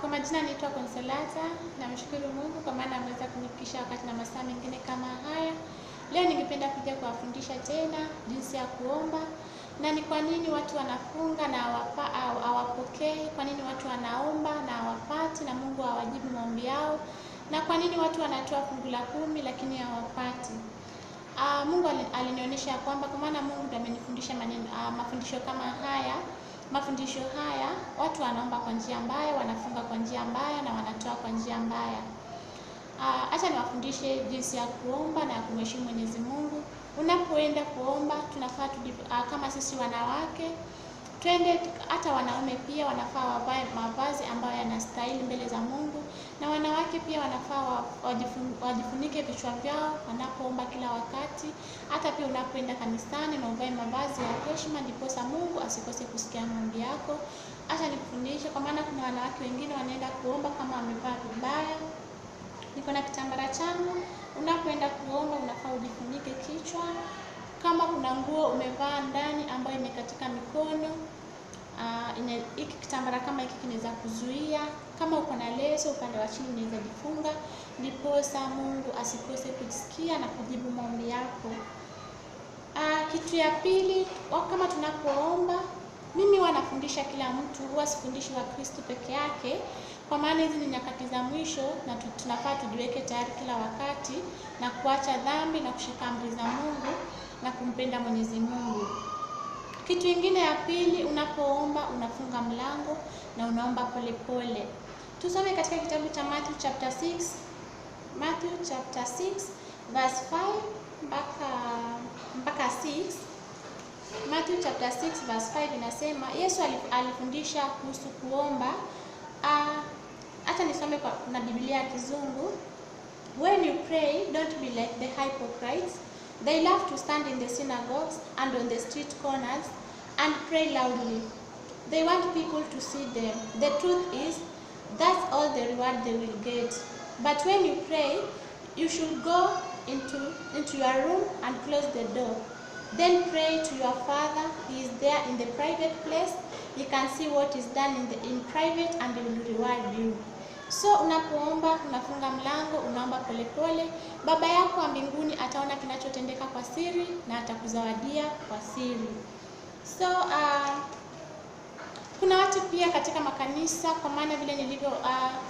Kwa majina naitwa Consolata. Namshukuru Mungu kwa maana ameweza kunifikisha wakati na masaa mengine kama haya. Leo ningependa kuja kuwafundisha tena jinsi ya kuomba na ni kwa nini watu wanafunga na hawapokei, kwa nini watu wanaomba na hawapati na Mungu hawajibu maombi yao, na kwa nini watu wanatoa fungu la 10 lakini hawapati. Mungu alinionyesha kwamba kwa maana Mungu ndiye amenifundisha mafundisho kama haya. Mafundisho haya watu wanaomba kwa njia mbaya, wanafunga kwa njia mbaya na wanatoa kwa njia mbaya. Acha niwafundishe jinsi ya kuomba na kumheshimu Mwenyezi Mungu. Unapoenda kuomba tunafaa kama sisi wanawake twende, hata wanaume pia wanafaa wavae mavazi ambayo yanastahili mbele za Mungu, na wanawake pia wanafaa wajifunike vichwa vyao wanapoomba kila wakati. Hata pia unapoenda kanisani na uvae mavazi ya heshima, ndiposa Mungu asikose kusikia maombi yako. Acha nikufundishe, kwa maana kuna wanawake wengine wanaenda kuomba kama wamevaa vibaya. Niko na kitambara changu. Unapoenda kuomba unafaa ujifunike kichwa. Kama kuna nguo umevaa ndani ambayo imekatika mikono, hiki kitambara kama hiki kinaweza kuzuia. Kama uko na leso upande wa chini unaweza jifunga, ndiposa Mungu asikose kusikia na kujibu maombi yako. Kitu ya pili, kama tunapoomba, mimi wanafundisha kila mtu, huwa sifundishi Wakristo peke yake, kwa maana hizi ni nyakati za mwisho na tunafaa tujiweke tayari kila wakati na kuacha dhambi na kushika amri za Mungu na kumpenda Mwenyezi Mungu. Kitu kingine ya pili, unapoomba unafunga mlango na unaomba polepole. Tusome katika kitabu cha Matthew chapter 6 verse 5 mpaka 6. Matthew chapter 6 verse 5 inasema, Yesu alifundisha kuhusu kuomba. Hata nisome na Biblia ya Kizungu. When you pray, don't be like the hypocrites. They love to stand in the synagogues and on the street corners and pray loudly. They want people to see them. The truth is, that's all the reward they will get. But when you pray, you should go into your room and close the door. Then pray to your Father. He is there in the private place. He can see what is done in private and he will reward you. So unapoomba unafunga mlango, unaomba polepole. Baba yako wa mbinguni ataona kinachotendeka kwa siri na atakuzawadia kwa siri. So kuna watu pia katika makanisa, kwa maana vile nilivyo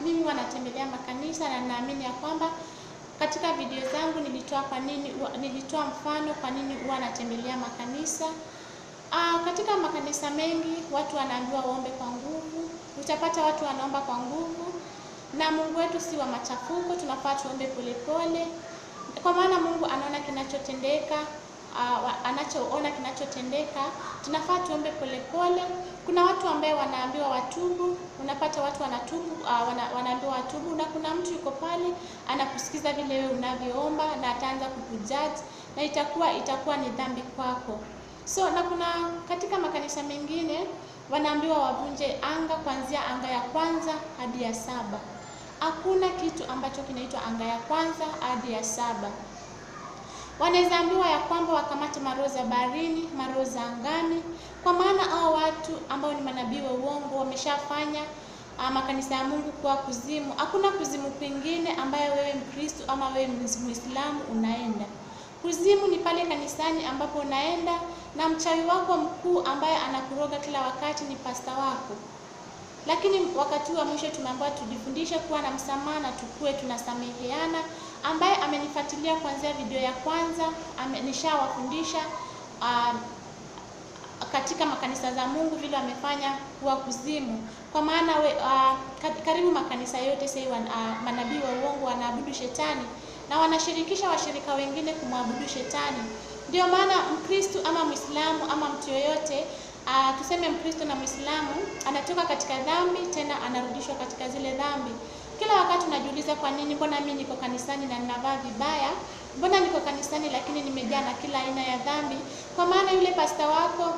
mimi wanatembelea makanisa na naamini ya kwamba katika video zangu nilitoa mfano kwa nini huwa natembelea makanisa. Katika makanisa mengi watu wanaambiwa waombe kwa nguvu. Utapata watu wanaomba kwa nguvu, na Mungu wetu si wa machafuko. Tunafaa tuombe polepole, kwa maana Mungu anaona kinachotendeka. Anachoona kinachotendeka, tunafaa tuombe polepole. Kuna watu ambao wanaambiwa watubu. Unapata watu wanatubu, wanaambiwa watubu, na kuna mtu yuko pale anakusikiza vile wewe unavyoomba na ataanza kukujudge na itakuwa ni dhambi kwako. So na kuna katika makanisa mengine wanaambiwa wavunje anga kuanzia anga ya kwanza hadi ya 7. Hakuna kitu ambacho kinaitwa anga ya kwanza hadi ya 7. Wanaweza ambiwa ya kwamba wakamate maroho za baharini, maroho za angani, kwa maana hao watu ambao ni manabii wa uongo wameshafanya makanisa ya Mungu kuwa kuzimu. Hakuna kuzimu kwingine ambayo wewe Mkristo ama wewe Muislamu unaenda. Kuzimu ni pale kanisani ambapo unaenda na mchawi wako mkuu ambaye anakuroga kila wakati ni pasta wako. Lakini wakati wa mwisho tumeambiwa tujifundishe kuwa na msamaha na tukue tunasameheana. Ambaye amenifuatilia kuanzia video ya kwanza, nishawafundisha katika makanisa za Mungu vile wamefanya kuwa kuzimu. Kwa maana karibu makanisa yote sasa manabii wa uongo wanaabudu shetani na wanashirikisha washirika wengine kumwabudu shetani. Ndio maana Mkristo ama Muislamu ama mtu yoyote, tuseme Mkristo na Muislamu, anatoka katika dhambi tena anarudishwa katika zile dhambi. Kila wakati unajiuliza, kwa nini mbona mimi niko kanisani na ninavaa vibaya? Mbona niko kanisani lakini nimejaa na kila aina ya dhambi? Kwa maana yule pasta wako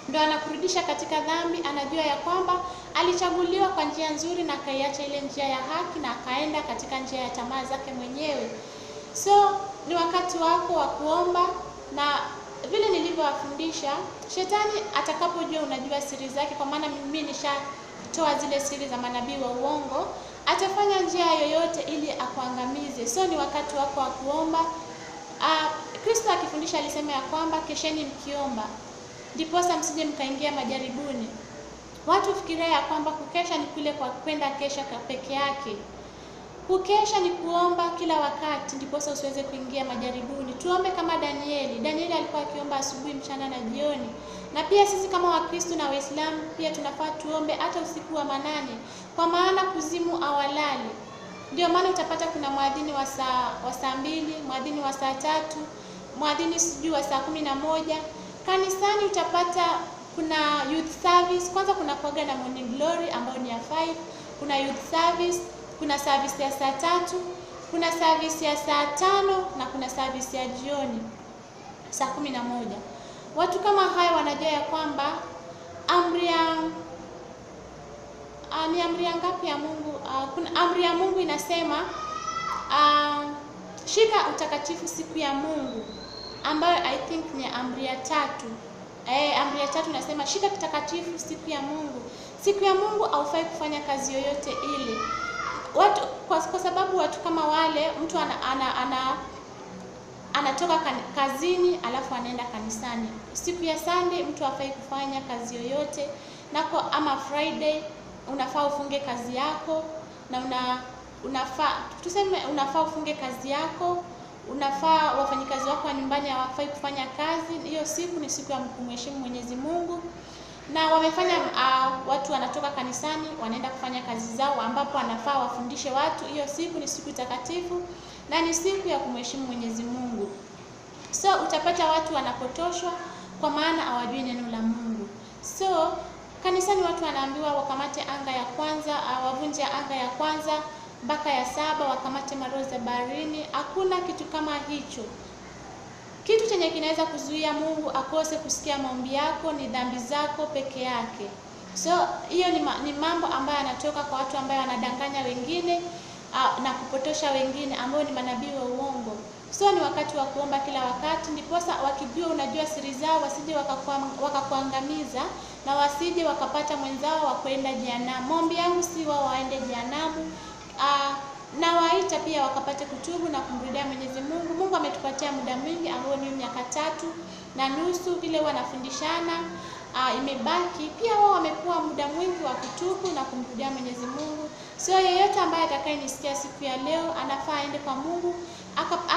ndio anakurudisha katika dhambi. Anajua ya kwamba alichaguliwa kwa njia nzuri na akaiacha ile njia ya haki na akaenda katika njia ya tamaa zake mwenyewe. So ni wakati wako wa kuomba, na vile nilivyowafundisha, shetani atakapojua unajua siri zake, kwa maana mimi kutoa zile siri za manabii wa uongo, atafanya njia yoyote ili akuangamize. So ni wakati wako wa kuomba. Kristo akifundisha alisema ya kwamba kesheni mkiomba, ndiposa msije mkaingia majaribuni. Watu fikiria ya kwamba kukesha ni kule kwa kwenda kesha peke yake. Kukesha ni kuomba kila wakati, ndiposa usiweze kuingia majaribuni. Tuombe kama Danieli. Danieli alikuwa akiomba asubuhi, mchana na jioni. Na pia sisi kama Wakristo na Waislamu pia tunafaa tuombe hata usiku wa manane, kwa maana kuzimu awalali. Ndio maana utapata kuna mwadhini wa saa 2, mwadhini wa saa 3, mwadhini sijui wa saa 11. Kanisani utapata kuna youth service. Kwanza kuna kuaga na morning glory ambayo ni ya 5, kuna youth service, kuna service ya saa 3, kuna service ya saa 5 na kuna service ya jioni saa 11. Watu kama haya wanajua ya kwamba ni amri ya ngapi ya Mungu? Kuna amri ya Mungu inasema shika utakatifu siku ya Mungu, ambayo I think ni amri ya 3. Amri ya 3 inasema shika utakatifu siku ya Mungu. Siku ya Mungu haufai kufanya kazi yoyote ile. Watu kwa sababu watu kama wale, mtu anatoka kazini alafu anaenda kanisani. Siku ya Sunday mtu hafai kufanya kazi yoyote, nako ama Friday unafaa ufunge kazi yako, na unafaa ufunge kazi yako, unafaa wafanyikazi wako wa nyumbani hawafai kufanya kazi. Hiyo siku ni siku ya kumheshimu Mwenyezi Mungu. Na wamefanya watu wanatoka kanisani wanaenda kufanya kazi zao, ambapo wanafaa wafundishe watu. Hiyo siku ni siku takatifu na ni siku ya kumheshimu Mwenyezi Mungu. So utapata watu wanapotoshwa kwa maana hawajui neno la Mungu. So kanisani watu wanaambiwa wakamate anga ya kwanza, wavunje anga ya kwanza mpaka ya 7, wakamate maroho za baharini. Hakuna kitu kama hicho. Kitu chenye kinaweza kuzuia Mungu akose kusikia maombi yako ni dhambi zako peke yake. So hiyo ni mambo ambayo yanatoka kwa watu ambao wanadanganya wengine na kupotosha wengine, ambao ni manabii wa uongo. So ni wakati wa kuomba kila wakati, ndiposa wakijua unajua siri zao wasije wakakuangamiza, na wasije wakapata mwenzao wa kwenda jehanamu. Maombi yangu si wao waende jehanamu, na waita pia wakapate kutubu na kumrudia Mwenyezi Mungu. Mungu ametupatia muda mwingi ambao ni miaka 3.5 vile wanafundishana imebaki. Pia wao wamepewa muda mwingi wa kutubu na kumrudia Mwenyezi Mungu. Sio yeyote ambaye atakayenisikia siku ya leo anafaa aende kwa Mungu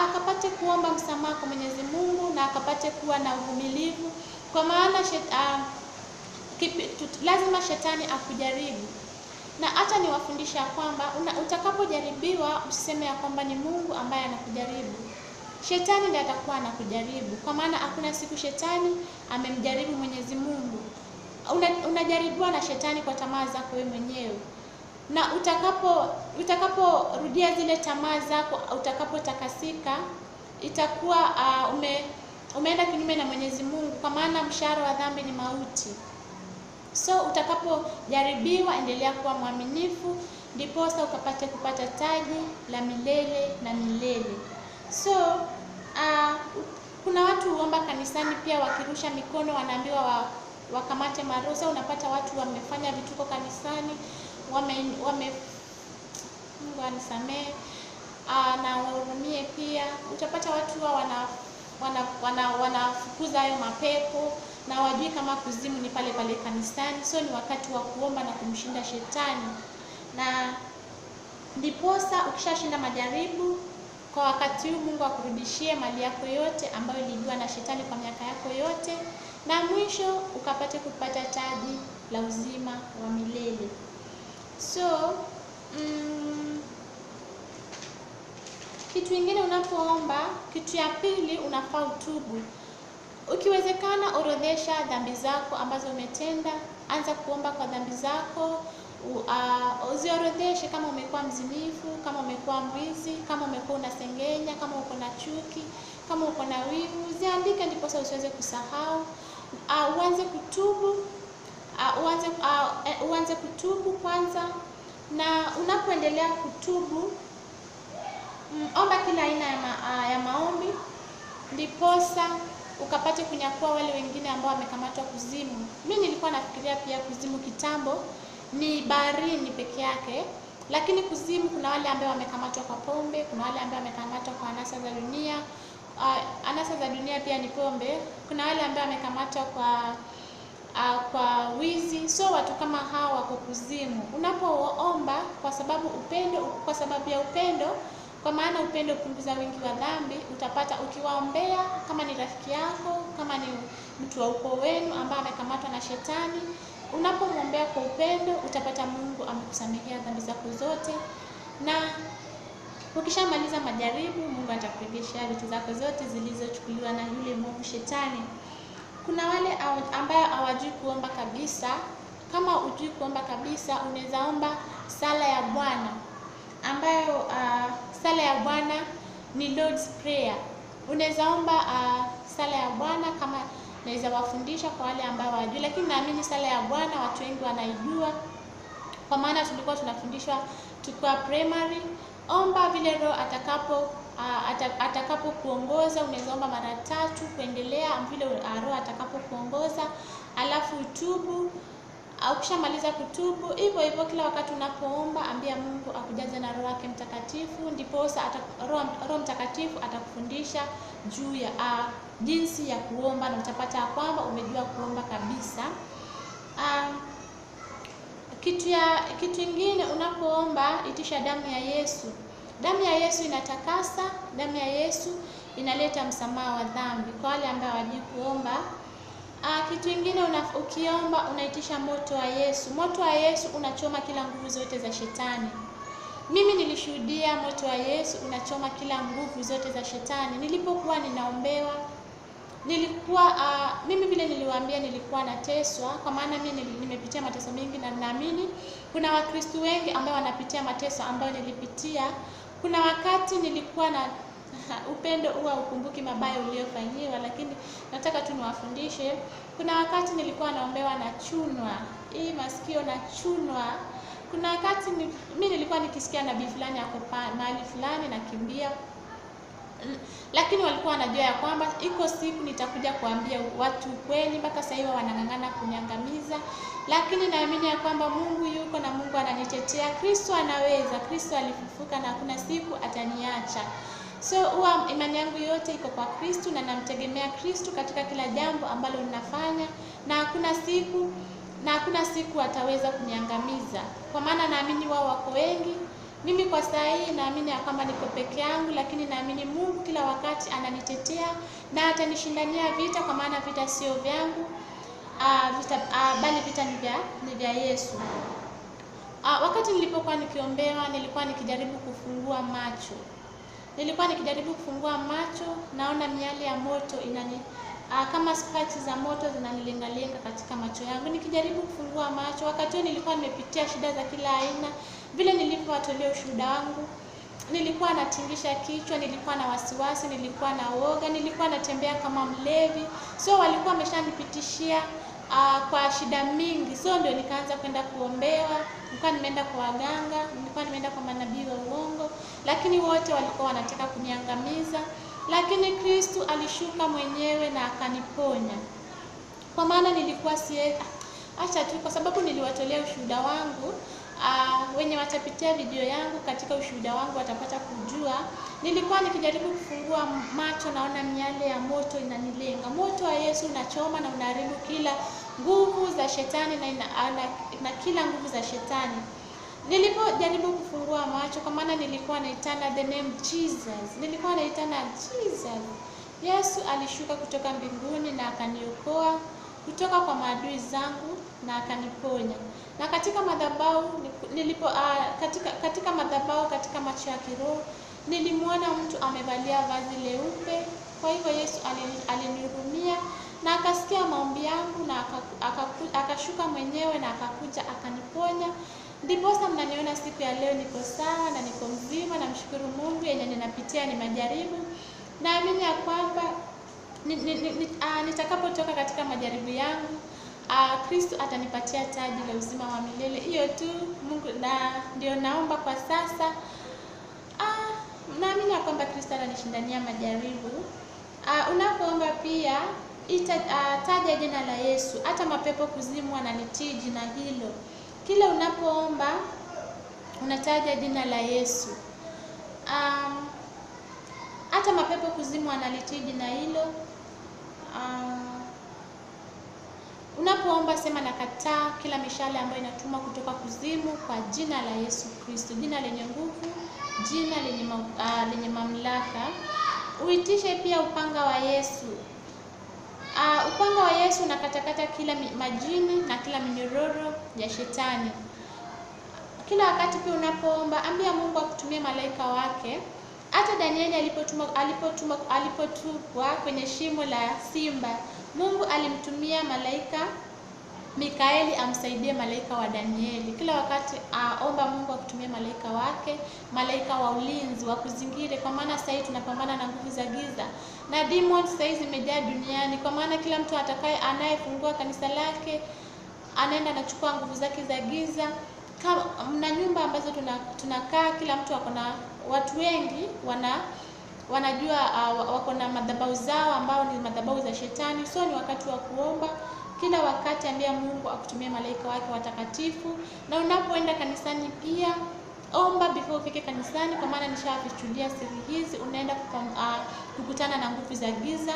akapate kuomba msamaha kwa Mwenyezi Mungu na akapate kuwa na uvumilivu, kwa maana lazima shetani akujaribu. Na hata niwafundisha kwamba utakapojaribiwa usiseme ya kwamba ni Mungu ambaye anakujaribu. Shetani ndiye atakuwa anakujaribu, kwa maana hakuna siku shetani amemjaribu Mwenyezi Mungu. Unajaribiwa na shetani kwa tamaa zako wewe mwenyewe. Na utakaporudia zile tamaa zako, utakapotakasika, itakuwa umeenda kinyume na Mwenyezi Mungu, kwa maana mshahara wa dhambi ni mauti. So utakapojaribiwa, endelea kuwa mwaminifu, ndiposa ukapate kupata taji la milele na milele. So kuna watu huomba kanisani pia wakirusha mikono, wanaambiwa wakamate maroho. Unapata watu wamefanya vituko kanisani, Mungu anisamehe na wahurumie pia. Utapata watu wanafukuza hayo mapepo na wajui kama kuzimu ni pale pale kanisani. So ni wakati wa kuomba na kumshinda shetani, na ndiposa ukishashinda majaribu kwa wakati huu, Mungu akurudishie mali yako yote ambayo iliibiwa na shetani kwa miaka yako yote, na mwisho ukapate kupata taji la uzima wa milele. So kitu kingine unapoomba, kitu ya pili, unafaa utubu. Ukiwezekana orodhesha dhambi zako ambazo umetenda. Anza kuomba kwa dhambi zako, uziorodheshe. Kama umekuwa mzinifu, kama umekuwa mwizi, kama umekuwa unasengenya, kama uko na chuki, kama uko na wivu, ziandike ndiposa usiweze kusahau. Uanze kutubu, uanze kutubu kwanza, na unapoendelea kutubu, omba kila aina ya maombi, ndiposa ukapate kunyakua wale wengine ambao wamekamatwa kuzimu. Mimi nilikuwa nafikiria pia kuzimu kitambo, ni baharini peke yake. Lakini kuzimu kuna wale ambao wamekamatwa kwa pombe, kuna wale ambao wamekamatwa kwa anasa za dunia. Anasa za dunia pia ni pombe. Kuna wale ambao wamekamatwa kwa wizi. So watu kama hao wako kuzimu. Unapoomba kwa sababu ya upendo, kwa maana upendo hupunguza wingi wa dhambi, utapata ukiwaombea, kama ni rafiki yako, kama ni mtu wa ukoo wenu ambaye amekamatwa na shetani, unapomwombea kwa upendo, utapata Mungu amekusamehea dhambi zako zote. Na ukishamaliza majaribu, Mungu atakurejeshea vitu zako zote zilizochukuliwa na yule mwovu shetani. Kuna wale ambao hawajui kuomba kabisa. Kama hujui kuomba kabisa, unaweza omba sala ya Bwana, ambayo sala ya Bwana ni Lord's Prayer. Unaweza omba sala ya Bwana, kama naweza wafundisha kwa wale ambao hawajui, lakini naamini sala ya Bwana watu wengi wanaijua, kwa maana tulikuwa tunafundishwa tukiwa primary. Omba vile Roho atakapo kuongoza. Unaweza omba mara 3 kuendelea vile Roho atakapo kuongoza, alafu utubu. Ukishamaliza kutubu, hivyo kila wakati unapoomba, ambia Mungu akujaze na Roho yake Mtakatifu, ndipo Roho Mtakatifu atakufundisha juu ya jinsi ya kuomba, na utapata kwamba umejua kuomba kabisa. Kitu kingine, unapoomba itisha damu ya Yesu. Damu ya Yesu inatakasa, damu ya Yesu inaleta msamaha wa dhambi kwa wale ambao hawajui kuomba. Kitu kingine, ukiomba unaitisha moto wa Yesu. Moto wa Yesu unachoma kila nguvu zote za shetani. Mimi nilishuhudia moto wa Yesu unachoma kila nguvu zote za shetani. Nilipokuwa ninaombewa, mimi vile niliwaambia nilikuwa nateswa, kwa maana mimi nimepitia mateso mengi, na naamini kuna Wakristo wengi ambao wanapitia mateso ambayo nilipitia. Kuna wakati nilikuwa na upendo huwa ukumbuki mabaya uliyofanyiwa, lakini nataka tu niwafundishe. Kuna wakati nilikuwa naombewa na chunwa, hii masikio na chunwa. Kuna wakati mimi nilikuwa nikisikia nabii fulani ako mahali fulani nakimbia, lakini walikuwa wanajua ya kwamba iko siku nitakuja kuambia watu kweli. Mpaka sasa hivi wanang'ang'ana kuniangamiza, lakini naamini ya kwamba Mungu yuko na Mungu ananitetea. Kristo anaweza, Kristo alifufuka na hakuna siku ataniacha. So huwa imani yangu yote iko kwa Kristo, na namtegemea Kristo katika kila jambo ambalo ninafanya, na hakuna siku ataweza kuniangamiza, kwa maana naamini wao wako wengi. Mimi kwa saa hii naamini ya kwamba niko peke yangu, lakini naamini Mungu kila wakati ananitetea na atanishindania vita, kwa maana vita sio vyangu, bali vita ni vya Yesu. Wakati nilipokuwa nikiombewa, nilikuwa nikijaribu kufungua macho. Naona miale ya moto kama sparks za moto zinanilengalenga katika macho yangu. Nikijaribu kufungua macho, wakati huo nilikuwa nimepitia shida za kila aina. Vile nilipowatolea ushuhuda wangu, nilikuwa natingisha kichwa, nilikuwa na wasiwasi, nilikuwa na woga, nilikuwa natembea kama mlevi. So walikuwa wameshanipitishia kwa shida mingi. So ndio nikaanza kwenda kuombewa. Nilikuwa nimeenda kwa waganga, nilikuwa nimeenda kwa manabii wa uongo, lakini wote walikuwa wanataka kuniangamiza. Lakini Kristo alishuka mwenyewe na akaniponya, kwa maana nilikuwa acha tu, kwa sababu niliwatolea ushuhuda wangu. Wenye watapitia video yangu katika ushuhuda wangu watapata kujua. Nilikuwa nikijaribu kufungua macho, naona miale ya moto inanilenga. Moto wa Yesu unachoma na unaharibu kila nguvu za shetani na kila nguvu za shetani. Nilipojaribu kufungua macho, kwa maana nilikuwa naitana the name Jesus, nilikuwa naitana Jesus, Yesu alishuka kutoka mbinguni na akaniokoa kutoka kwa maadui zangu na akaniponya. Na katika madhabahu katika macho ya kiroho nilimwona mtu amevalia vazi leupe. Kwa hivyo Yesu alinihurumia na akasikia maombi yangu na akashuka mwenyewe na akakuja akaniponya. Ndiposa mnaniona siku ya leo niko sawa na niko mzima, na mshukuru Mungu. Yenye ninapitia ni majaribu, naamini ya kwamba nitakapotoka katika majaribu yangu, Kristo atanipatia taji la uzima wa milele. Hiyo tu Mungu, na ndio naomba kwa sasa. Naamini ya kwamba Kristo ananishindania majaribu. Unapoomba pia taja jina la Yesu. Hata mapepo kuzimu wananitii jina hilo. kila unapoomba unataja jina la Yesu. Hata mapepo kuzimu analitii jina hilo. Unapoomba sema nakataa kila mishale ambayo inatumwa kutoka kuzimu kwa jina la Yesu Kristo, jina lenye nguvu, jina lenye mamlaka. Uitishe pia upanga wa Yesu. Upanga wa Yesu unakatakata kila majini na kila minyororo ya shetani. Kila wakati pia unapoomba ambia Mungu akutumie malaika wake. Hata Danieli alipotupwa kwenye shimo la simba, Mungu alimtumia malaika Mikaeli amsaidie malaika wa Danieli. Kila wakati omba Mungu akutumie malaika wake, malaika wa ulinzi wa kuzingire, kwa maana sasa hivi tunapambana na nguvu za giza na demons sasa hizi zimejaa duniani, kwa maana kila mtu anayefungua kanisa lake anaenda anachukua nguvu zake za giza. Mna nyumba ambazo tunakaa, kila mtu akona, watu wengi wanajua wako na madhabahu zao ambao ni madhabahu za shetani. So ni wakati wa kuomba kila wakati, ambia Mungu akutumie malaika wake watakatifu. Na unapoenda kanisani pia omba before ufike kanisani, kwa maana nishawafichulia siri hizi. Unaenda kukutana na nguvu za giza,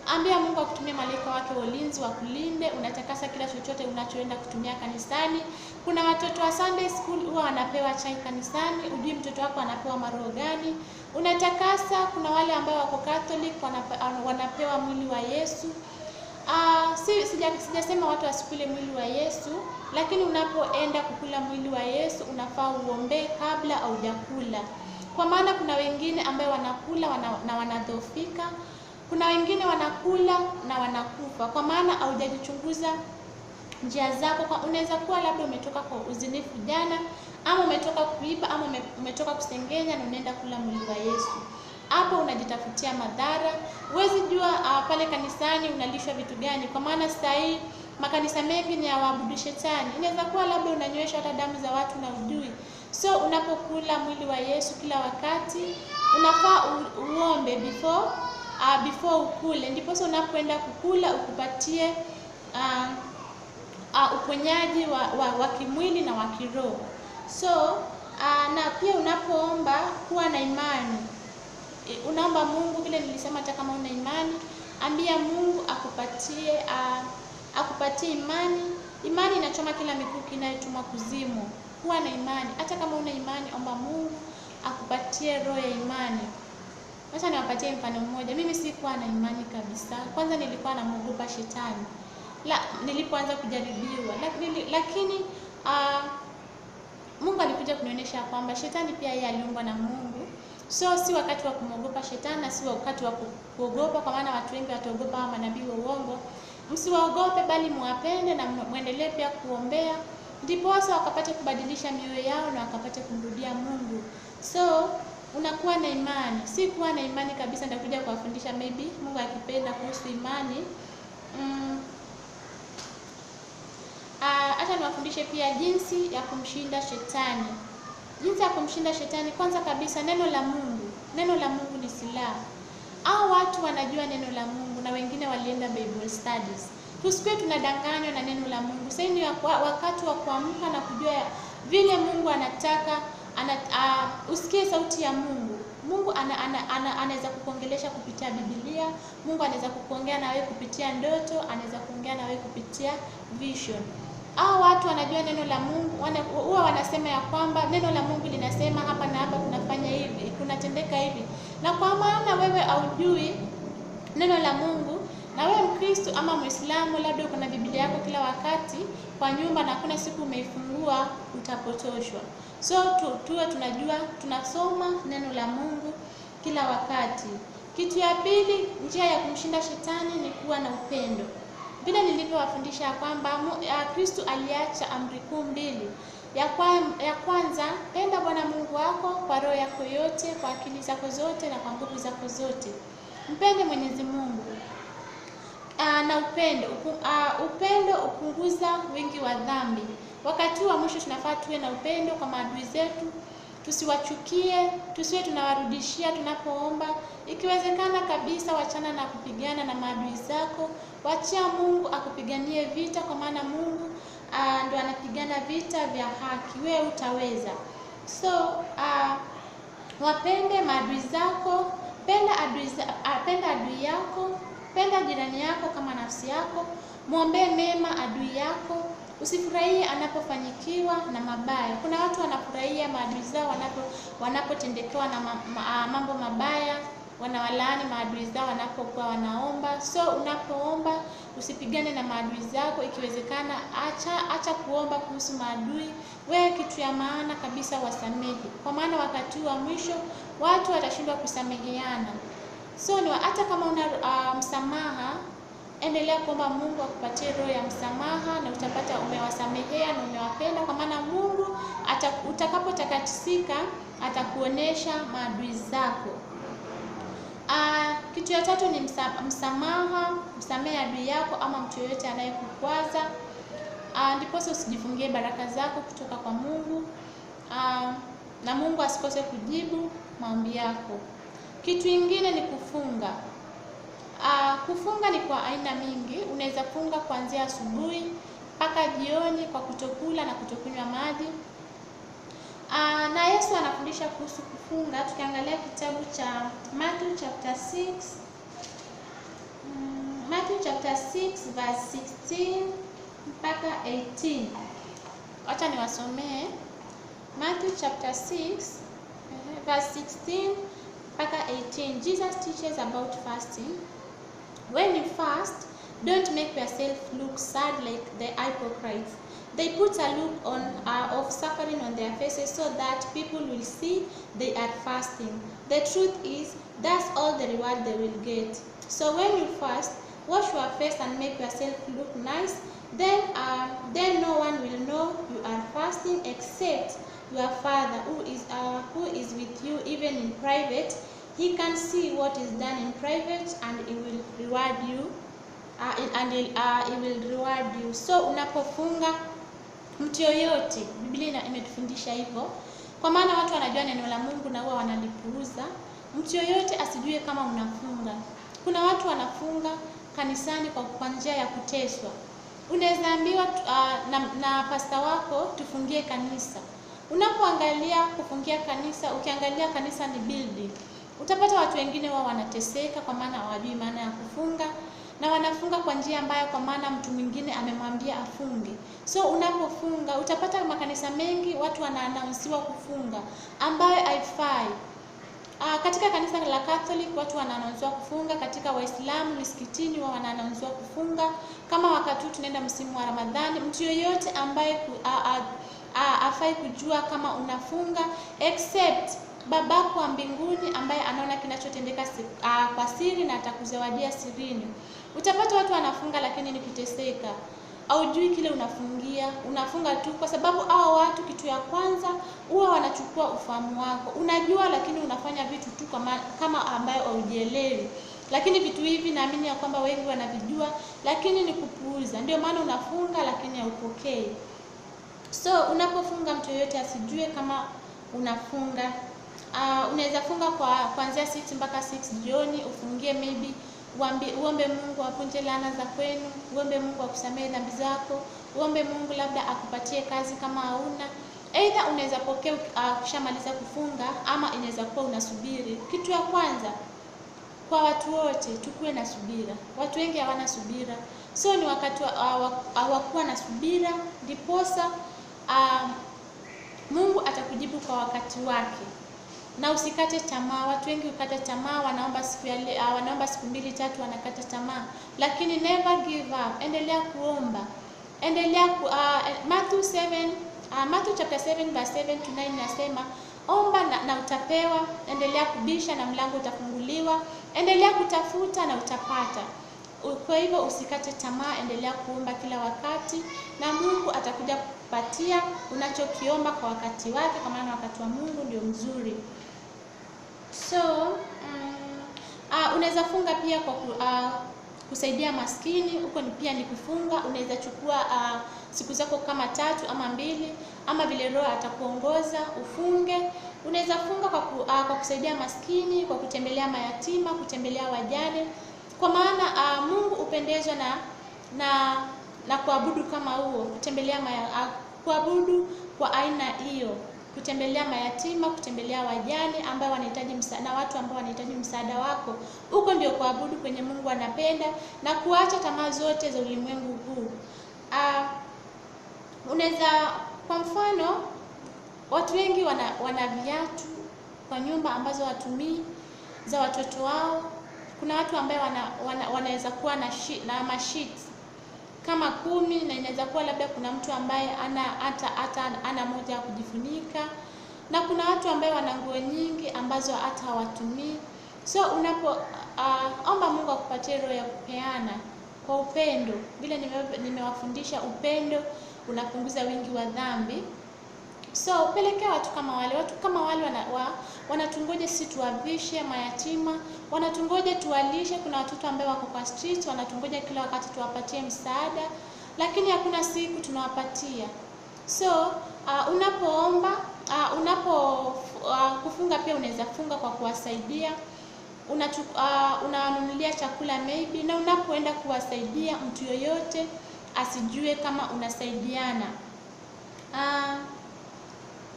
ambia Mungu akutumie malaika wake wa ulinzi wa kulinde. Unatakasa kila chochote unachoenda kutumia kanisani. Kuna watoto wa Sunday school huwa wanapewa chai kanisani, ujui mtoto wako anapewa maroho gani. Unatakasa. Kuna wale ambao wako Catholic wanapewa mwili wa Yesu. Sijasema watu wasikule mwili wa Yesu, lakini unapoenda kukula mwili wa Yesu unafaa uombe kabla haujakula, kwa maana kuna wengine ambao wanakula na wanadhoofika. Kuna wengine wanakula na wanakufa, kwa maana haujajichunguza njia zako. Unaweza kuwa labda umetoka kwa uzinifu jana, ama umetoka kuiba, ama umetoka kusengenya na unaenda kula mwili wa Yesu. Hapo unajitafutia madhara. Huwezi jua pale kanisani unalishwa vitu gani, kwa maana sasa hii makanisa mengi ni ya waabudu shetani. Inaweza kuwa labda unanywesha hata damu za watu na ujui. So unapokula mwili wa Yesu kila wakati unafaa uombe before ukule, ndipo unapoenda kukula ukupatie uponyaji wa kimwili na wa kiroho. So na pia unapoomba kuwa na imani. Unaomba Mungu vile nilisema, hata kama una imani ambia Mungu akupatie imani. Imani inachoma kila mikuki inayotumwa kuzimu. Kuwa na imani. Hata kama una imani, omba Mungu akupatie roho ya imani. Acha niwapatie mfano mmoja. Mimi sikuwa na imani kabisa. Kwanza nilikuwa namuogopa shetani. Nilipoanza kujaribiwa. Lakini Mungu alikuja kunionyesha kwamba shetani pia yeye aliumbwa na Mungu. So si wakati wa kumogopa shetani na si wakati wa kuogopa, kwa maana watu wengi wataogopa hawa manabii wa uongo. Msiwaogope, bali muwapende na muendelee pia kuombea, ndipo wakapate kubadilisha mioyo yao na wakapate kumrudia Mungu. So unakuwa na imani. Si kuwa na imani kabisa, nitakuja kuwafundisha maybe Mungu akipenda kuhusu imani. Hata niwafundishe pia jinsi ya kumshinda shetani. Jinsi ya kumshinda shetani, kwanza kabisa neno la Mungu. Neno la Mungu ni silaha. Hao watu wanajua neno la Mungu na wengine walienda Bible studies. Tusipe tunadanganywa na neno la Mungu. Sasa ni wakati wa kuamka na kujua vile Mungu anataka. Usikie sauti ya Mungu. Mungu anaweza kukuongelesha kupitia Biblia. Mungu anaweza kukuongea na wewe kupitia ndoto, anaweza kuongea na wewe kupitia vision. Hao watu wanajua neno la Mungu, huwa wanasema ya kwamba neno la Mungu linasema hapa na hapa kunafanya hivi, kunatendeka hivi. Na kwa maana wewe haujui neno la Mungu, na wewe Mkristo ama Muislamu, labda uko na Biblia yako kila wakati kwa nyumba na kuna siku umeifungua, utapotoshwa. So tuwe tunajua tunasoma neno la Mungu kila wakati. Kitu ya pili, njia ya kumshinda shetani ni kuwa na upendo. Vile nilivyowafundisha kwamba Kristo aliacha amri kuu mbili. Ya kwanza, penda Bwana Mungu wako kwa roho yako yote, kwa akili zako zote na kwa nguvu zako zote. Mpende Mwenyezi Mungu. Na upendo upunguza wingi wa dhambi. Wakati wa mwisho tunafaa tuwe na upendo kwa maadui zetu. Tusiwachukie, tusiwe tunawarudishia tunapoomba. Ikiwezekana kabisa, wachana na kupigana na maadui zako. Wachia Mungu akupiganie vita, kwa maana Mungu ndio anapigana vita vya haki, wewe utaweza. So wapende maadui zako, penda adui yako, penda jirani yako kama nafsi yako, muombee mema adui yako, usifurahie anapofanikiwa na mabaya. Kuna watu wanafurahia maadui zao wanapotendekewa na mambo mabaya, wanawalaani maadui zao wanapokuwa wanaomba. So unapoomba usipigane na maadui zako, ikiwezekana acha kuomba kuhusu maadui. Wewe kitu ya maana kabisa wasamehe, kwa maana wakati wa mwisho watu watashindwa kusameheana. So ni hata kama una msamaha, endelea kuomba Mungu akupatie roho ya msamaha, na utapata umewasamehea na umewapenda, kwa maana Mungu utakapotakasika atakuonesha maadui zako. Kitu ya tatu ni msamaha. Msamehe adui yako ama mtu yoyote anayekukwaza, ndipo usijifungie baraka zako kutoka kwa Mungu, na Mungu asikose kujibu maombi yako. Kitu kingine ni kufunga. Kufunga ni kwa aina mingi. Unaweza funga kuanzia asubuhi mpaka jioni kwa kutokula na kutokunywa maji. Na Yesu anafundisha kuhusu kufunga. Tukiangalia kitabu cha Matthew chapter 6, Matthew chapter 6 verse 16 mpaka 18. Acha niwasomee. Matthew chapter 6 verse 16 mpaka 18. Jesus teaches about fasting. When you fast, don't make yourself look sad like the hypocrites. They put a look of suffering on their faces so that people will see they are fasting. The truth is, that's all the reward they will get. So when you fast, wash your face and make yourself look nice. Then no one will know you are fasting except your Father who is with you even in private. He can see what is done in private, and he will reward you. He will reward you. So unapofunga, mtu yoyote, Biblia imetufundisha hivyo, kwa maana watu wanajua neno la Mungu na huwa wanalipuuza. Mtu yoyote asijue kama unafunga. Kuna watu wanafunga kanisani kwa njia ya kuteswa. Unaweza ambiwa na pasta wako tufungie kanisa. Unapoangalia kufungia kanisa, ukiangalia kanisa ni building, utapata watu wengine wao wanateseka kwa maana hawajui maana ya kufunga, na wanafunga kwa njia mbaya kwa maana mtu mwingine amemwambia afunge. So unapofunga utapata makanisa mengi watu wanaannouncewa kufunga ambayo haifai. Katika kanisa la Catholic watu wanaannouncewa kufunga, katika Waislamu misikitini wao wanaannouncewa kufunga. Kama wakati tunaenda msimu wa Ramadhani, mtu yoyote ambaye afai kujua kama unafunga except babako wa mbinguni ambaye anaona kinachotendeka kwa siri na atakuzawadia sirini. Utapata watu wanafunga lakini ni kuteseka. Haujui kile unafungia, unafunga tu kwa sababu hao watu kitu ya kwanza huwa wanachukua ufahamu wako. Unajua lakini unafanya vitu tu kama ambayo haujielewi. Lakini vitu hivi naamini ya kwamba wengi wanavijua lakini ni kupuuza. Ndio maana unafunga lakini haupokei. So unapofunga mtu yote asijue kama unafunga. Unaweza funga kuanzia 6 mpaka 6 jioni, ufungie maybe uombe Mungu apunje laana za kwenu, uombe Mungu akusamehe dhambi zako, uombe Mungu labda akupatie kazi kama hauna. Aidha unaweza pokea ukishamaliza kufunga, ama inaweza kuwa unasubiri. Kitu ya kwanza kwa watu wote tukue na subira. Watu wengi hawana subira. So ni wakati hawakuwa na subira, ndiposa Mungu atakujibu kwa wakati wake. Na usikate tamaa. Watu wengi ukata tamaa, wanaomba siku 2 3 wanakata tamaa. Lakini never give up. Endelea kuomba. Endelea Matthew chapter 7 verse 7 to 9 nasema, omba na utapewa, endelea kubisha na mlango utafunguliwa, endelea kutafuta na utapata. Kwa hivyo usikate tamaa, endelea kuomba kila wakati na Mungu atakuja kukupatia unachokiomba kwa wakati wake, kwa maana wakati wa Mungu ndio mzuri. So unaweza funga pia kwa kusaidia maskini. Huko ni pia ni kufunga. Unaweza chukua siku zako kama 3 ama 2 ama vile Roho atakuongoza ufunge. Unaweza funga kwa kusaidia maskini, kwa kutembelea mayatima, kutembelea wajane, kwa maana Mungu upendezwa na na kuabudu kama huo, kutembelea kuabudu kwa aina hiyo, kutembelea mayatima, kutembelea wajane ambao wanahitaji msaada na watu ambao wanahitaji msaada wako. Huko ndio kuabudu kwenye Mungu anapenda, na kuacha tamaa zote za ulimwengu huu. Unaweza, kwa mfano, watu wengi wana viatu kwa nyumba ambazo watumii za watoto wao. Kuna watu ambao wanaweza kuwa na mashiti kama 10, na inaweza kuwa labda kuna mtu ambaye ana moja ya kujifunika, na kuna watu ambao wana nguo nyingi ambazo hata hawatumii. So omba Mungu akupatie roho ya kupeana kwa upendo. Vile nimewafundisha, upendo unapunguza wingi wa dhambi. So upelekea watu kama wale wanatungoje si tuwavishe mayatima, wanatungoje tuwalishe. Kuna watoto ambao wako kwa street, wanatungoja kila wakati tuwapatie msaada, lakini hakuna siku tunawapatia. So unapoomba, kufunga pia unaweza funga kwa kuwasaidia. Unawanunulia chakula maybe, na unapoenda kuwasaidia mtu yoyote asijue kama unasaidiana.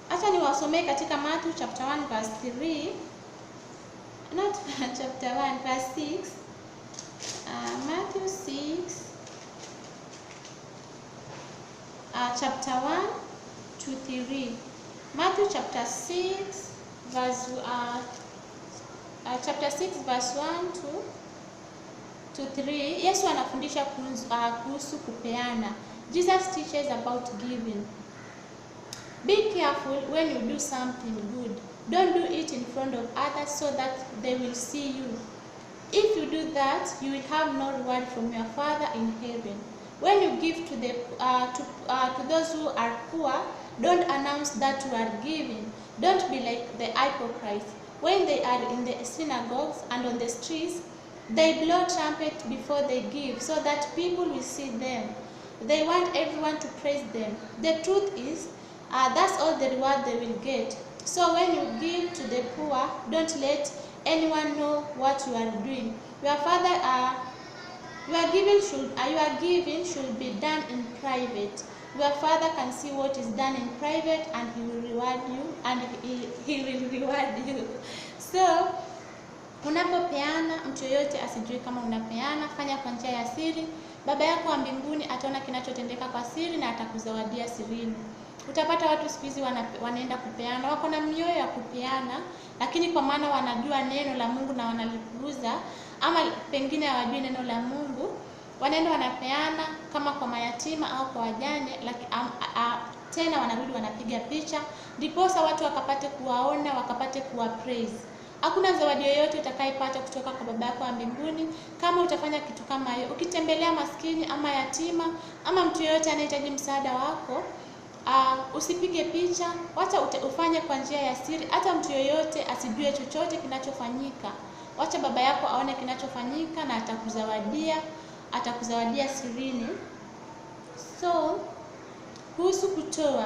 Acha niwasomee katika Matthew chapter 1 verse 3, not chapter 1 verse 6. Matthew 6 chapter 1 to 3. Matthew chapter 6 verse chapter 6 verse 1 to 3. Yesu anafundisha kuhusu kupeana. Jesus teaches about giving. Be careful when you do something good. Don't do it in front of others so that they will see you. If you do that, you will have no reward from your Father in heaven. When you give to those who are poor, don't announce that you are giving. Don't be like the hypocrites. When they are in the synagogues and on the streets, they blow trumpets before they give, so that people will see them. They want everyone to praise them. The truth is, that's all the reward they will get. So when you give to the poor, don't let anyone know what you are doing. Your giving should be done in private. Your Father can see what is done in private, and He will reward you. So unapopeana, mtu yoyote asijue kama unapeana. Fanya kwa njia ya siri. Baba yako wa mbinguni ataona kinachotendeka kwa siri na atakuzawadia sirini. Utapata watu siku hizi wanaenda kupeana, wako na mioyo ya kupeana, lakini kwa maana wanajua neno la Mungu na wanalipuuza, ama pengine hawajui neno la Mungu, wanaenda wanapeana kama kwa mayatima au kwa wajane, tena wanarudi wanapiga picha, ndiposa watu wakapate kuwaona, wakapate kuwa praise. Hakuna zawadi yoyote utakayopata kutoka kwa Baba yako wa mbinguni kama utafanya kitu kama hiyo. Ukitembelea maskini ama yatima ama mtu yoyote anayehitaji msaada wako, usipige picha, wacha ufanye kwa njia ya siri. Hata mtu yoyote asijue chochote kinachofanyika. Wacha Baba yako aone kinachofanyika na atakuzawadia sirini. So kuhusu kutoa,